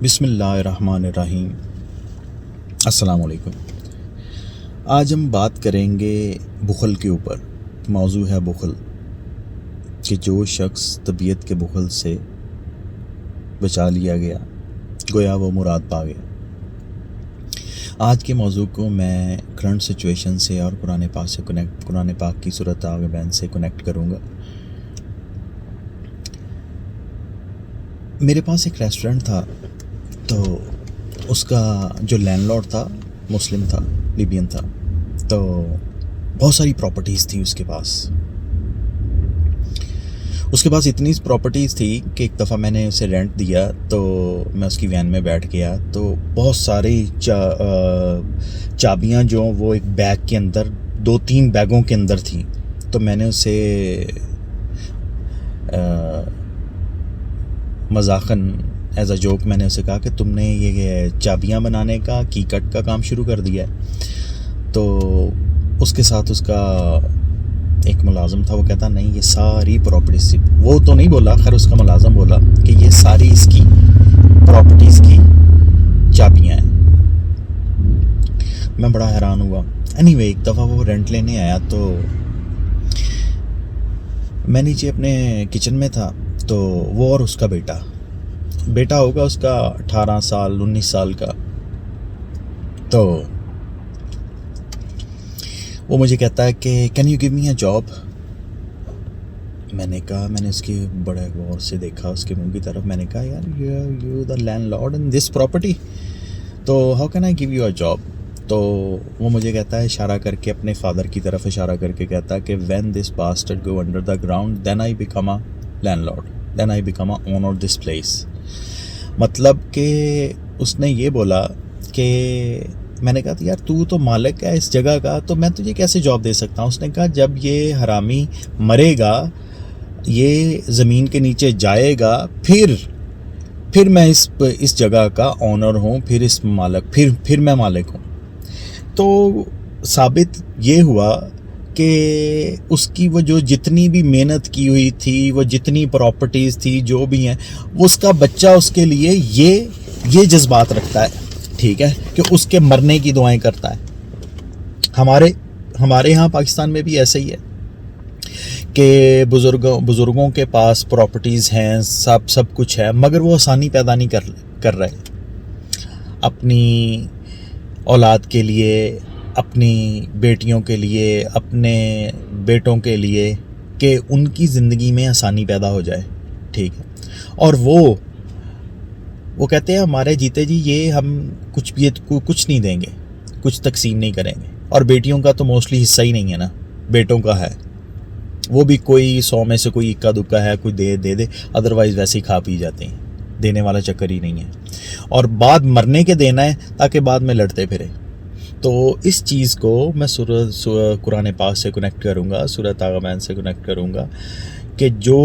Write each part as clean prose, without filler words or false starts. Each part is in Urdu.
بسم اللہ الرحمن الرحیم۔ السلام علیکم۔ آج ہم بات کریں گے بخل کے اوپر۔ موضوع ہے بخل، کہ جو شخص طبیعت کے بخل سے بچا لیا گیا گویا وہ مراد پا گیا۔ آج کے موضوع کو میں کرنٹ سچویشن سے اور قرآن پاک کی سورۃ آغابین سے کنیکٹ کروں گا۔ میرے پاس ایک ریسٹورنٹ تھا، تو اس کا جو لینڈ لارڈ تھا مسلم تھا، لیبین تھا، تو بہت ساری پراپرٹیز تھی اس کے پاس اتنی پراپرٹیز تھی کہ ایک دفعہ میں نے اسے رینٹ دیا، تو میں اس کی وین میں بیٹھ گیا، تو بہت ساری چابیاں جو وہ ایک بیگ کے اندر 2-3 بیگوں کے اندر تھیں، تو میں نے اسے مذاقاً ایز اے جوک میں نے اسے کہا کہ تم نے یہ چابیاں بنانے کا کی کٹ کا کام شروع کر دیا ہے۔ تو اس کے ساتھ اس کا ایک ملازم تھا، وہ کہتا نہیں، یہ ساری پراپرٹیز تھی، وہ تو نہیں بولا، خیر اس کا ملازم بولا کہ یہ ساری اس کی پراپرٹیز کی چابیاں ہیں۔ میں بڑا حیران ہوا۔ اینی وے ایک دفعہ وہ رینٹ لینے آیا، تو میں نیچے اپنے کچن میں تھا، تو وہ اور اس کا بیٹا ہوگا اس کا 18 سال 19 سال کا، تو وہ مجھے کہتا ہے کہ can you give me a job. میں نے کہا، میں نے اس کی بڑے غور سے دیکھا اس کے منہ کی طرف، میں نے کہا یار you the landlord in this property, تو how can I give you a job. تو وہ مجھے کہتا ہے اشارہ کر کے، اپنے فادر کی طرف اشارہ کر کے کہتا ہے کہ when this bastard go under the ground then I become a land lord, then I become a owner this place. مطلب کہ اس نے یہ بولا کہ میں نے کہا یار تو مالک ہے اس جگہ کا، تو میں تجھے کیسے جاب دے سکتا ہوں۔ اس نے کہا جب یہ حرامی مرے گا، یہ زمین کے نیچے جائے گا، پھر میں اس جگہ کا اونر ہوں، پھر میں مالک ہوں۔ تو ثابت یہ ہوا کہ اس کی وہ جو جتنی بھی محنت کی ہوئی تھی، وہ جتنی پراپرٹیز تھی، جو بھی ہیں، وہ اس کا بچہ اس کے لیے یہ جذبات رکھتا ہے، ٹھیک ہے، کہ اس کے مرنے کی دعائیں کرتا ہے۔ ہمارے یہاں پاکستان میں بھی ایسا ہی ہے کہ بزرگوں کے پاس پراپرٹیز ہیں، سب کچھ ہے، مگر وہ آسانی پیدا نہیں کر رہے اپنی اولاد کے لیے، اپنی بیٹیوں کے لیے، اپنے بیٹوں کے لیے، کہ ان کی زندگی میں آسانی پیدا ہو جائے، ٹھیک ہے۔ اور وہ کہتے ہیں ہمارے جیتے جی یہ ہم کچھ نہیں دیں گے، کچھ تقسیم نہیں کریں گے، اور بیٹیوں کا تو موسٹلی حصہ ہی نہیں ہے نا، بیٹوں کا ہے، وہ بھی کوئی 100 میں سے کوئی اکا دکا ہے، کوئی دے، ادروائز ویسے ہی کھا پی جاتے ہیں، دینے والا چکر ہی نہیں ہے، اور بعد مرنے کے دینا ہے تاکہ بعد میں لڑتے پھرے۔ تو اس چیز کو میں قرآن پاک سے کنیکٹ کروں گا، سورۃ آغابین سے کنیکٹ کروں گا، کہ جو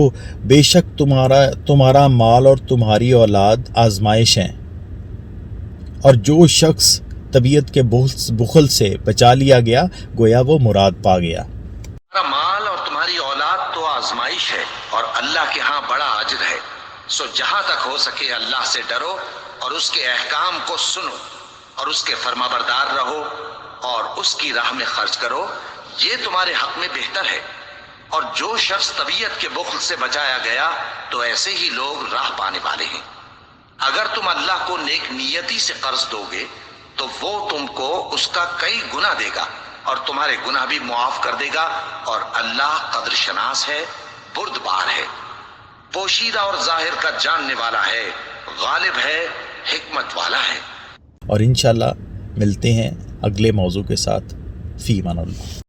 بے شک تمہارا مال اور تمہاری اولاد آزمائش ہیں، اور جو شخص طبیعت کے بخل سے بچا لیا گیا گویا وہ مراد پا گیا۔ تمہارا مال اور تمہاری اولاد تو آزمائش ہے، اور اللہ کے ہاں بڑا اجر ہے، سو جہاں تک ہو سکے اللہ سے ڈرو اور اس کے احکام کو سنو اور اس کے فرمانبردار رہو اور اس کی راہ میں خرچ کرو، یہ تمہارے حق میں بہتر ہے۔ اور جو شخص طبیعت کے بخل سے بچایا گیا تو ایسے ہی لوگ راہ پانے والے ہیں۔ اگر تم اللہ کو نیک نیتی سے قرض دو گے تو وہ تم کو اس کا کئی گنا دے گا اور تمہارے گناہ بھی معاف کر دے گا، اور اللہ قدر شناس ہے، بردبار ہے، پوشیدہ اور ظاہر کا جاننے والا ہے، غالب ہے، حکمت والا ہے۔ اور انشاءاللہ ملتے ہیں اگلے موضوع کے ساتھ۔ فی امان اللہ۔